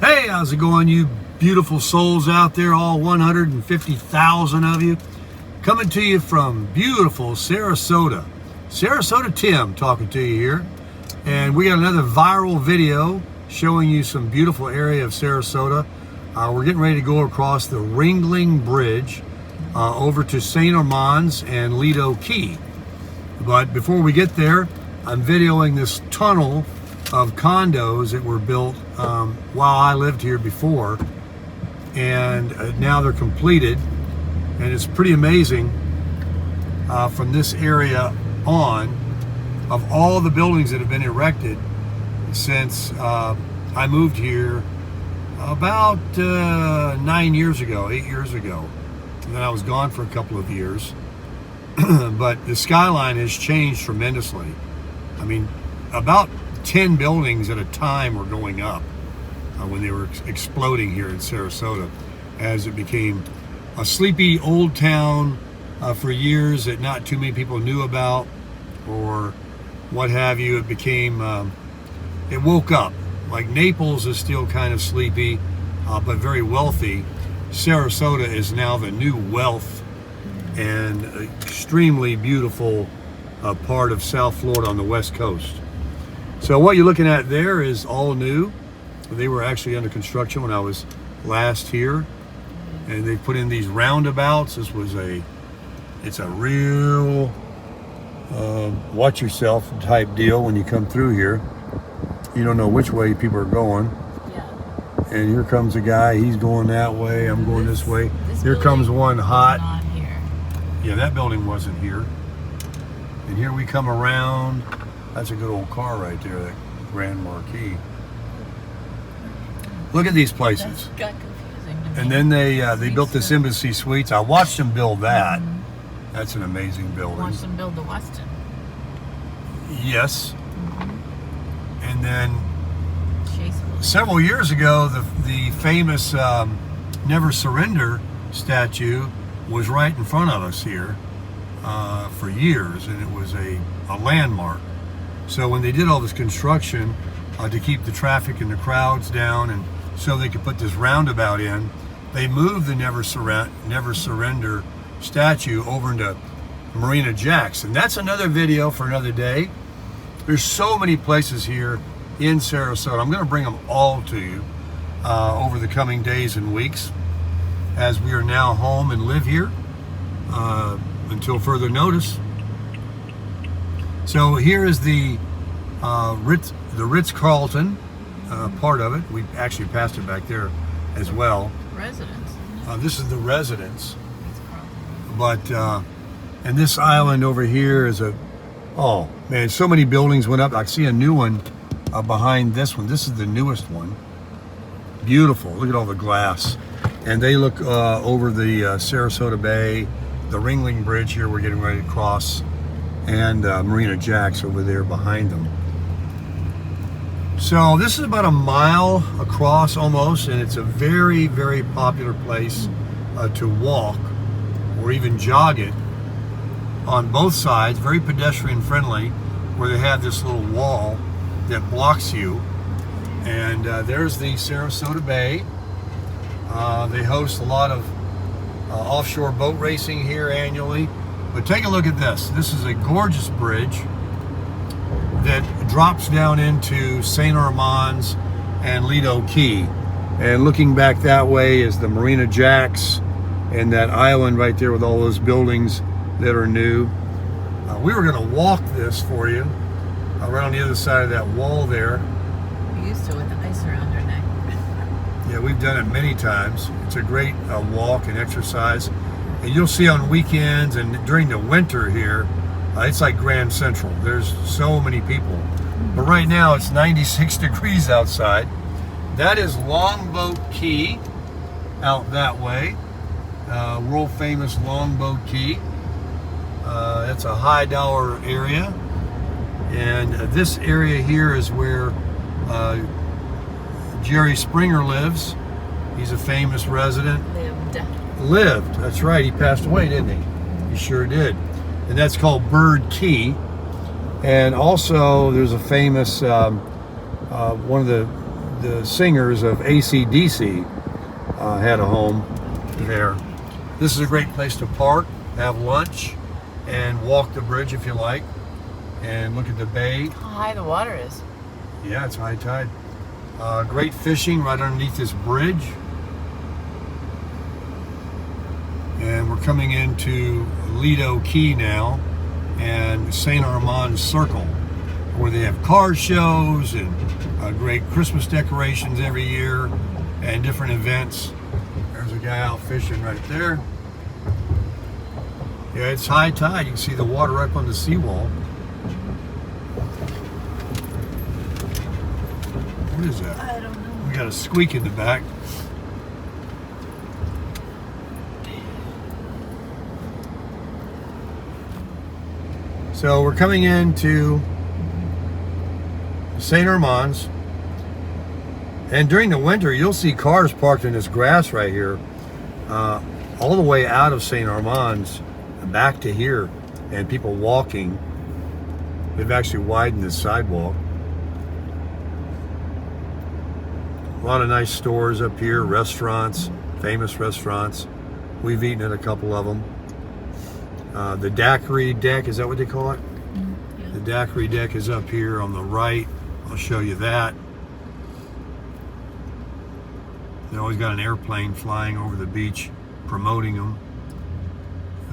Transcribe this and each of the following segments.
Hey, how's it going, you beautiful souls out there, all 150,000 of you? Coming to you from beautiful Sarasota. Sarasota Tim talking to you here. And we got another viral video showing you some beautiful area of Sarasota. We're getting ready to go across the Ringling Bridge over to St. Armands and Lido Key. But before we get there, I'm videoing this tunnel of condos that were built while I lived here before, and now they're completed, and it's pretty amazing from this area on, of all the buildings that have been erected since I moved here about 8 years ago, and then I was gone for a couple of years. But the skyline has changed tremendously. I mean, about 10 buildings at a time were going up when they were exploding here in Sarasota, as it became a sleepy old town for years that not too many people knew about, or what have you. It became, it woke up. Like Naples is still kind of sleepy, but very wealthy. Sarasota is now the new wealth and extremely beautiful part of South Florida on the West Coast. So what you're looking at there is all new. They were actually under construction when I was last here, and they put in these roundabouts. This was it's a real watch yourself type deal when you come through here. You don't know which way people are going. Yeah. And here comes a guy, he's going that way, I'm going this way. Here comes one hot. Not here. Yeah, that building wasn't here. And here we come around. That's a good old car right there, that Grand Marquis. Look at these places. That got confusing to me. And then they built this Embassy Suites. I watched them build that. Mm-hmm. That's an amazing building. Watched them build the Westin. Yes. Mm-hmm. And then Chase several years ago, the famous Never Surrender statue was right in front of us here for years, and it was a landmark. So when they did all this construction to keep the traffic and the crowds down, and so they could put this roundabout in, they moved the Never Surrender statue over into Marina Jacks. And that's another video for another day. There's so many places here in Sarasota. I'm going to bring them all to you over the coming days and weeks, as we are now home and live here until further notice. So here is the Ritz-Carlton part of it. We actually passed it back there as well. Residence. This is the residence. But and this island over here is oh man, so many buildings went up. I see a new one behind this one. This is the newest one. Beautiful. Look at all the glass. And they look over the Sarasota Bay, the Ringling Bridge here we're getting ready to cross, and Marina Jacks over there behind them. So this is about a mile across almost, and it's a very, very popular place to walk or even jog it on both sides. Very pedestrian friendly, where they have this little wall that blocks you. And there's the Sarasota Bay. They host a lot of offshore boat racing here annually. But take a look at this. This is a gorgeous bridge that drops down into St. Armands and Lido Key. And looking back that way is the Marina Jacks and that island right there with all those buildings that are new. We were going to walk this for you around the other side of that wall there. We used to with the ice around our neck. Yeah, we've done it many times. It's a great walk and exercise. And you'll see on weekends and during the winter here, it's like Grand Central. There's so many people. But right now it's 96 degrees outside. That is Longboat Key out that way. World famous Longboat Key. It's a high dollar area. And this area here is where Jerry Springer lives. He's a famous resident. Lived, that's right. He passed away, didn't he? He sure did. And that's called Bird Key. And also there's a famous one of the the singers of AC/DC had a home there. This is a great place to park, have lunch, and walk the bridge if you like, and look at the bay. How high the water is. Yeah, it's high tide. Great fishing right underneath this bridge. And we're coming into Lido Key now and St. Armands Circle, where they have car shows and great Christmas decorations every year and different events. There's a guy out fishing right there. Yeah, it's high tide. You can see the water up on the seawall. What is that? I don't know. We got a squeak in the back. So we're coming into St. Armands, and during the winter you'll see cars parked in this grass right here, all the way out of St. Armands back to here, and people walking. They've actually widened this sidewalk. A lot of nice stores up here, restaurants, famous restaurants. We've eaten at a couple of them. The daiquiri deck, is that what they call it? Yeah. The daiquiri deck is up here on the right. I'll show you that. They always got an airplane flying over the beach promoting them.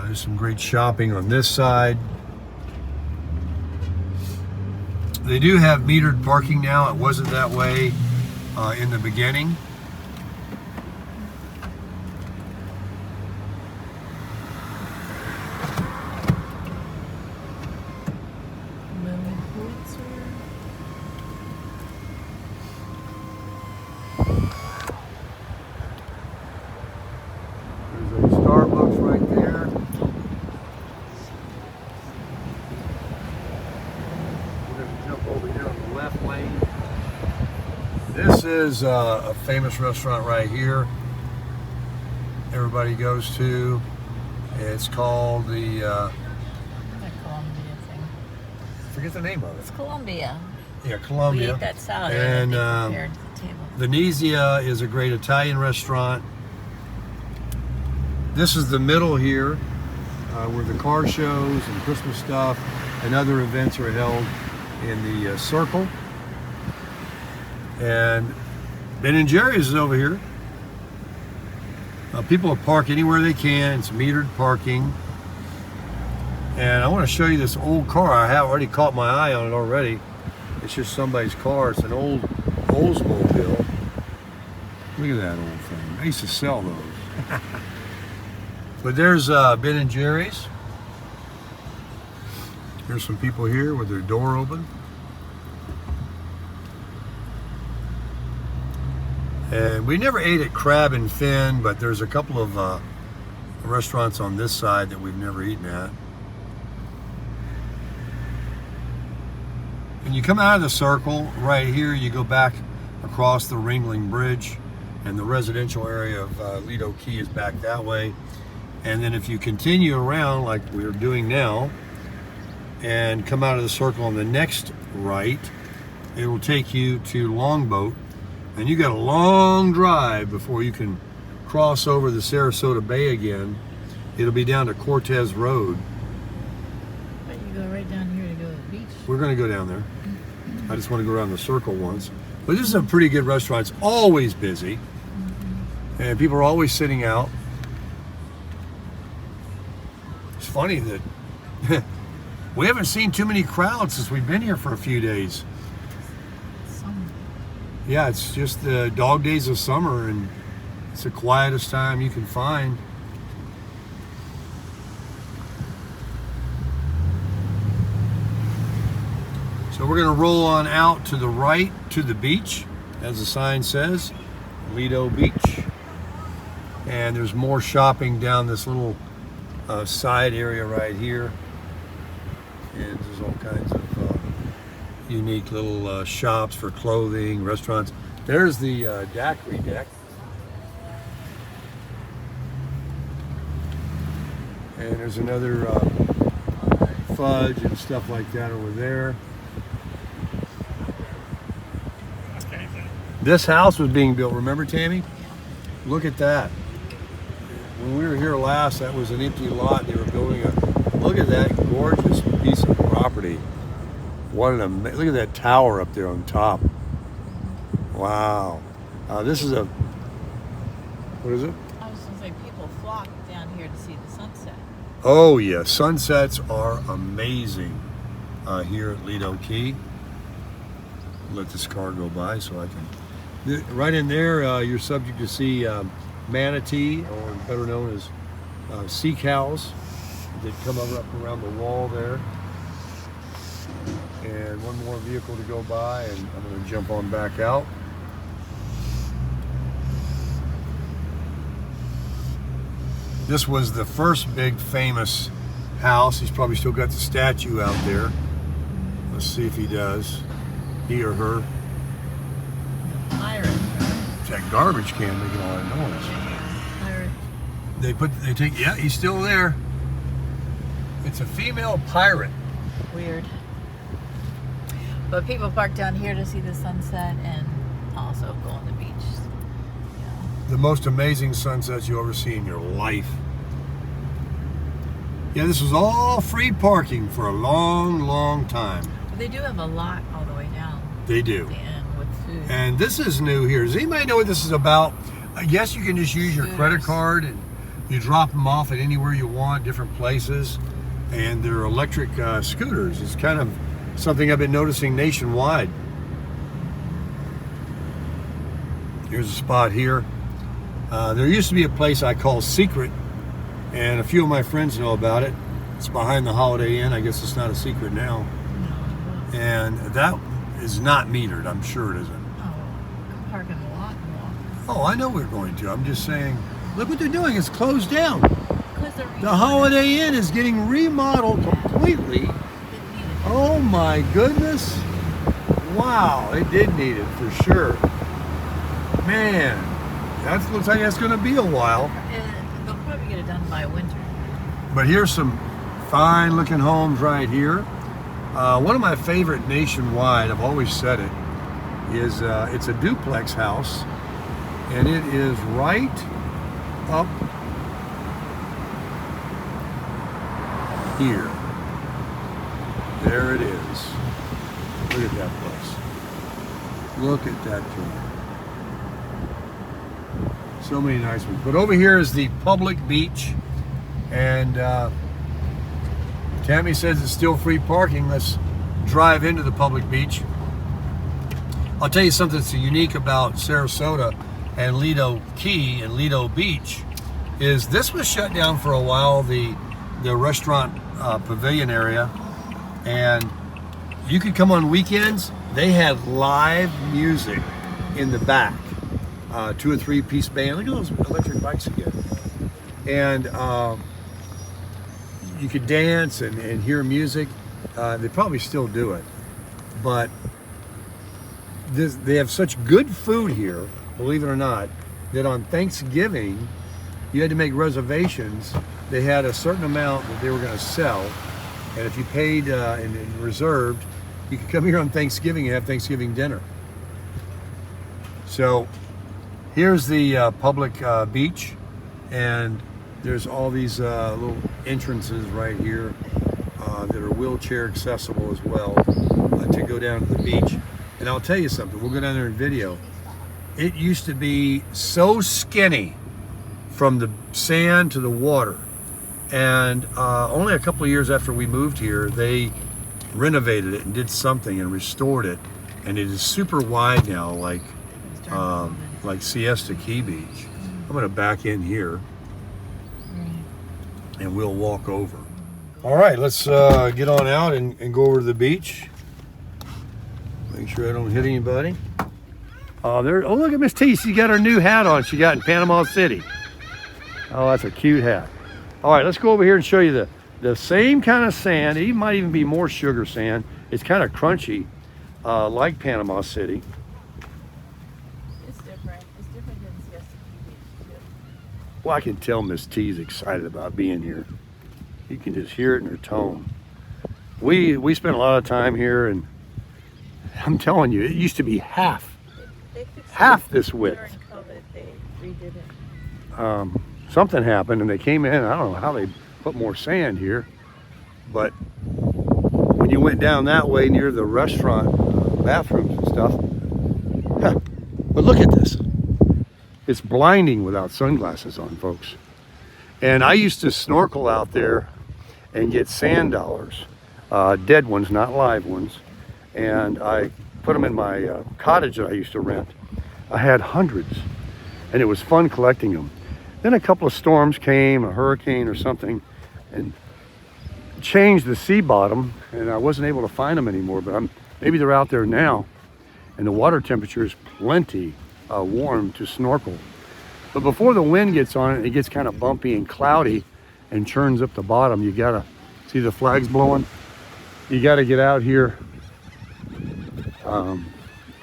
There's some great shopping on this side. They do have metered parking now. It wasn't that way in the beginning. There's a Starbucks right there. We're going to jump over here on the left lane. This is a famous restaurant right here. Everybody goes to. It's called the. That Columbia thing. I forget the name of it. It's Columbia. Yeah, We Columbia. ate that salad And that they prepared to the table. Venezia is a great Italian restaurant. This is the middle here, where the car shows and Christmas stuff and other events are held in the circle. And Ben & Jerry's is over here. People will park anywhere they can. It's metered parking. And I want to show you this old car. I have already caught my eye on it already. It's just somebody's car. It's an old Oldsmobile. Look at that old thing. I used to sell those. But there's Ben & Jerry's. There's some people here with their door open. And we never ate at Crab and Fin, but there's a couple of restaurants on this side that we've never eaten at. When you come out of the circle, right here, you go back across the Ringling Bridge, and the residential area of Lido Key is back that way. And then if you continue around like we're doing now, and come out of the circle on the next right, it will take you to Longboat. And you got a long drive before you can cross over the Sarasota Bay again. It'll be down to Cortez Road. But you go right down here to go to the beach. We're going to go down there. I just want to go around the circle once. But this is a pretty good restaurant. It's always busy. And people are always sitting out. It's funny that we haven't seen too many crowds since we've been here for a few days. Yeah, it's just the dog days of summer, and it's the quietest time you can find. So we're going to roll on out to the right to the beach, as the sign says, Lido Beach. And there's more shopping down this little side area right here. And there's all kinds of unique little shops for clothing, restaurants. There's the daiquiri deck. And there's another fudge and stuff like that over there. This house was being built, remember, Tammy? Look at that. When we were here last, that was an empty lot. They were building a, look at that gorgeous piece of property. What an look at that tower up there on top. Wow. This is a, what is it? I was going to say people flock down here to see the sunset. Oh yeah, sunsets are amazing here at Lido Key. Let this car go by so I can. Right in there, you're subject to see manatee, or better known as sea cows, that come up around the wall there. And one more vehicle to go by, and I'm going to jump on back out. This was the first big famous house. He's probably still got the statue out there. Let's see if he does. He or her. Pirate. That garbage can making all that noise. Pirate. Yeah, he's still there. It's a female pirate. Weird. But people park down here to see the sunset and also go on the beach. The most amazing sunsets you'll ever see in your life. Yeah, this was all free parking for a long, long time. But they do have a lot all the way down. They do. At the end with food. And this is new here. Does anybody know what this is about? I guess you can just use your credit card and you drop them off at anywhere you want, different places. And they're electric scooters. It's kind of something I've been noticing nationwide. Here's a spot here. There used to be a place I call Secret, and a few of my friends know about it. It's behind the Holiday Inn. I guess it's not a secret now. No. And that is not metered. I'm sure it isn't. Oh, come park in the lot and walk. Oh, I know we're going to. I'm just saying, look what they're doing. It's closed down. The Holiday Holiday Inn is getting remodeled completely. Oh my goodness. Wow, it did need it for sure. Man, that looks like that's going to be a while. They'll probably get it done by winter. But here's some fine looking homes right here. One of my favorite nationwide, I've always said it, is it's a duplex house, and it is right up here. There it is. Look at that place. Look at that joint. So many nice ones. But over here is the public beach, and Tammy says it's still free parking. Let's drive into the public beach. I'll tell you something that's unique about Sarasota and Lido Key and Lido Beach is this was shut down for a while, the restaurant pavilion area, and you could come on weekends. They had live music in the back, 2 or 3 piece band. Look at those electric bikes again. And you could dance and hear music. They probably still do it, but they have such good food here, believe it or not, that on Thanksgiving you had to make reservations. They had a certain amount that they were going to sell, and if you paid and reserved, you could come here on Thanksgiving and have Thanksgiving dinner. So here's the public beach, and there's all these little entrances right here that are wheelchair accessible as well to go down to the beach. And I'll tell you something, we'll go down there in video. It used to be so skinny from the sand to the water. And only a couple of years after we moved here, they renovated it and did something and restored it. And it is super wide now, like Siesta Key Beach. I'm gonna back in here and we'll walk over. All right, let's get on out and go over to the beach. Make sure I don't hit anybody. Oh, look at Miss T. She got her new hat on she got in Panama City. Oh, that's a cute hat. All right, let's go over here and show you the same kind of sand. It might even be more sugar sand. It's kind of crunchy, like Panama City. It's different. It's different than Siesta Key Beach, too. Well, I can tell Miss T's excited about being here. You can just hear it in her tone. We spent a lot of time here, and I'm telling you, it used to be half They fixed half it this width. during COVID. They redid it. Something happened and they came in. I don't know how they put more sand here, but when you went down that way near the restaurant bathrooms and stuff, huh, but look at this. It's blinding without sunglasses on, folks. And I used to snorkel out there and get sand dollars, dead ones, not live ones. And I put them in my cottage that I used to rent. I had hundreds, and it was fun collecting them. Then a couple of storms came, a hurricane or something, and changed the sea bottom, and I wasn't able to find them anymore, but maybe they're out there now, and the water temperature is plenty warm to snorkel. But before the wind gets on it, it gets kind of bumpy and cloudy and churns up the bottom. You gotta see the flags blowing. You gotta get out here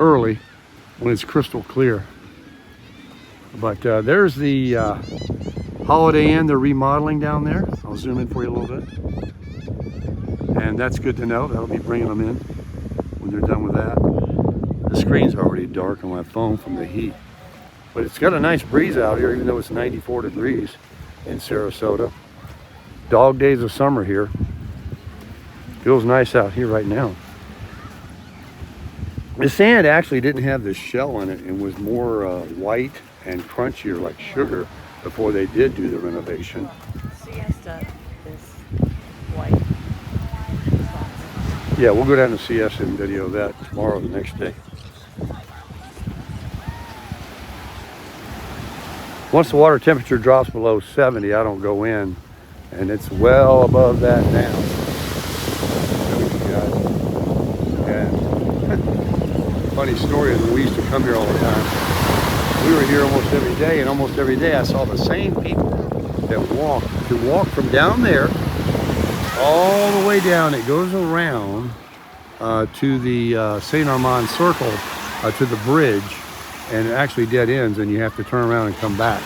early when it's crystal clear. But there's the Holiday Inn they're remodeling down there. I'll zoom in for you a little bit. And that's good to know. That'll be bringing them in when they're done with that. The screen's already dark on my phone from the heat. But it's got a nice breeze out here, even though it's 94 degrees in Sarasota. Dog days of summer here. Feels nice out here right now. The sand actually didn't have this shell in it and was more white and crunchier like sugar before they did do the renovation. Siesta is white. Yeah, we'll go down to CS and video that tomorrow or the next day. Once the water temperature drops below 70, I don't go in, and it's well above that now. And funny story is when we used to come here all the time, we were here almost every day, and almost every day I saw the same people that walk from down there all the way down. It goes around to the St. Armands circle, to the bridge, and it actually dead ends, and you have to turn around and come back.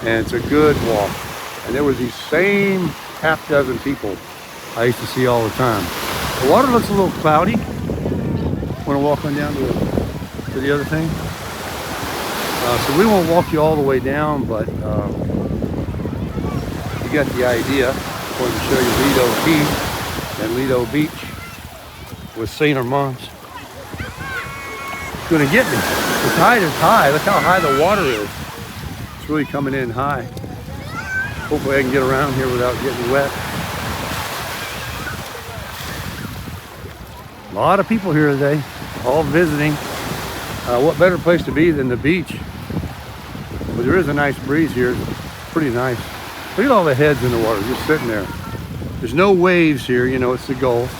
And it's a good walk. And there was these same half dozen people I used to see all the time. The water looks a little cloudy. Want to walk on down to the other thing? So we won't walk you all the way down, but you got the idea. I'm going to show you Lido Key and Lido Beach with St. Armands. It's going to get me. The tide is high. Look how high the water is. It's really coming in high. Hopefully I can get around here without getting wet. A lot of people here today, all visiting. What better place to be than the beach? But there is a nice breeze here. Pretty nice. Look at all the heads in the water just sitting there. There's no waves here, you know, it's the Gulf.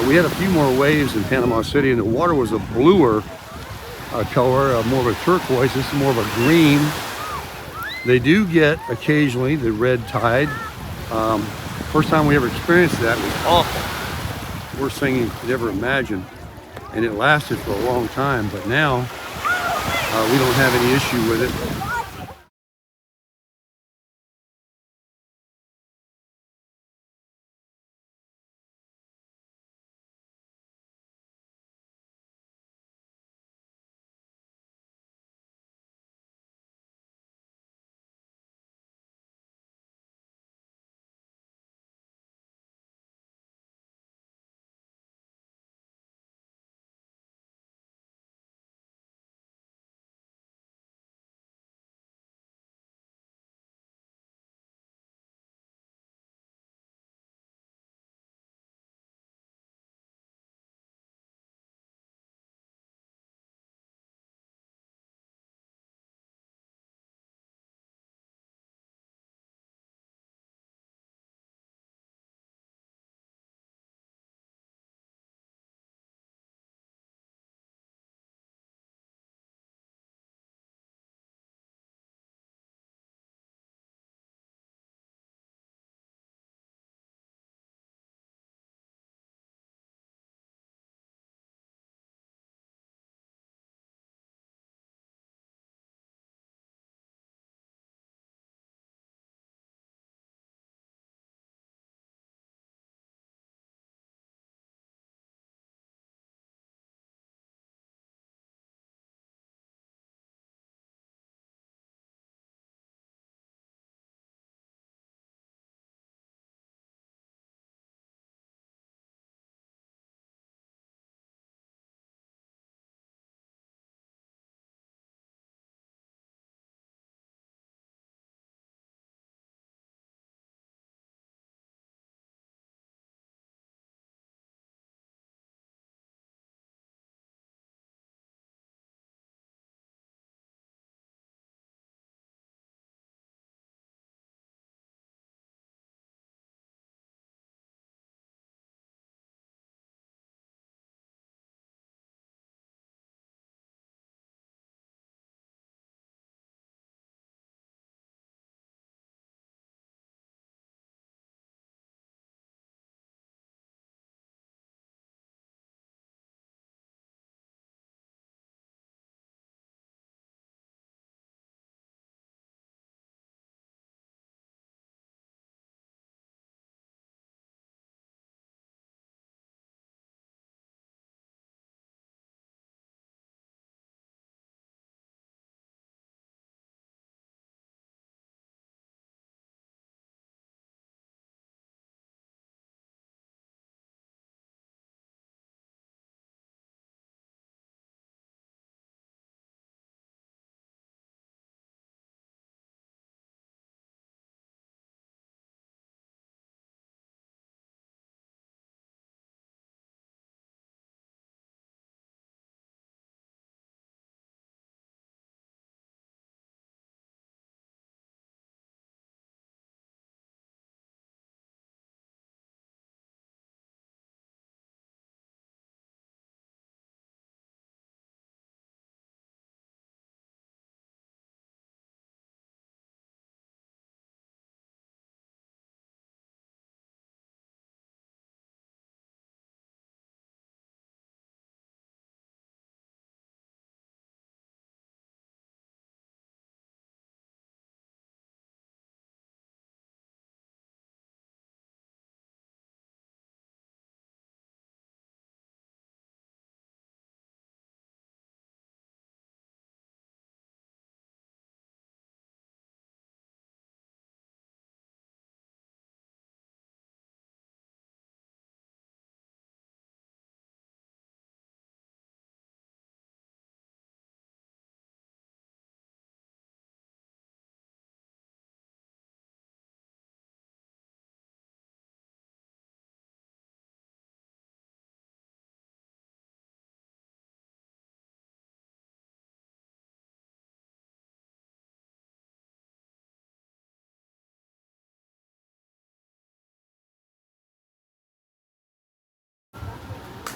We had a few more waves in Panama City, and the water was a bluer color, more of a turquoise. This is more of a green. They do get occasionally the red tide. First time we ever experienced that was awful. Worst thing you could ever imagine. And it lasted for a long time, but now we don't have any issue with it.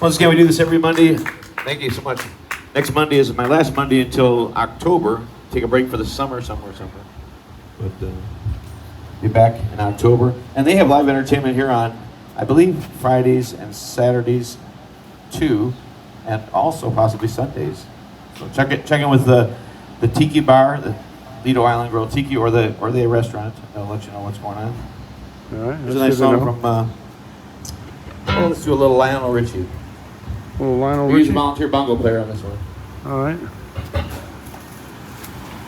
Once again, we do this every Monday. Thank you so much. Next Monday is my last Monday until October. Take a break for the summer somewhere. But be back in October. And they have live entertainment here on, I believe, Fridays and Saturdays too, and also possibly Sundays. So check in with the Tiki Bar, the Lido Island Grill Tiki, or the restaurant. They'll let you know what's going on. All right. There's a nice song from. Let's do a little Lionel Richie. Little Lionel We use a Richie. volunteer bongo player on this one. All right.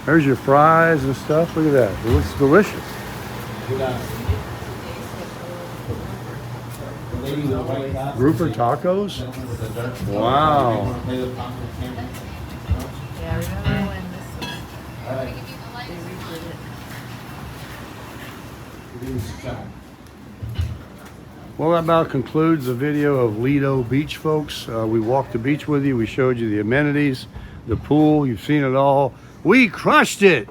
There's your fries and stuff. Look at that. It looks delicious. Grouper tacos? Wow. Yeah, remember when this was, they redid it. Well, that about concludes the video of Lido Beach, folks. We walked the beach with you. We showed you the amenities, the pool. You've seen it all. We crushed it.